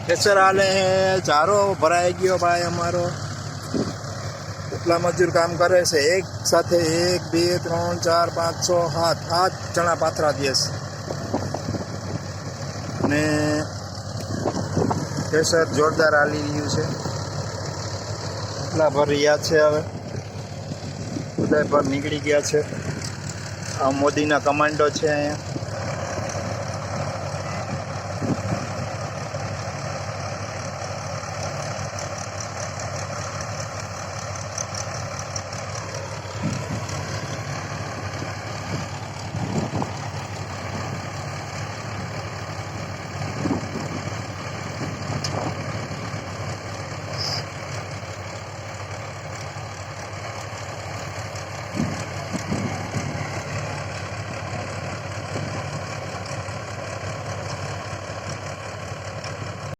કેસર હાલે હે, ચારો ભરાઈ ગયો ભાઈ અમારો. કેટલા મજૂર કામ કરે છે એક સાથે? 1 2 3 4 5 6 7 ચણા પાથરા દે છે. અને કેસર જોરદાર હાલી રહ્યું છે. એટલા ભર્યા છે, હવે બધા પર નીકળી ગયા છે. આ મોદીના કમાન્ડો છે અહીંયા.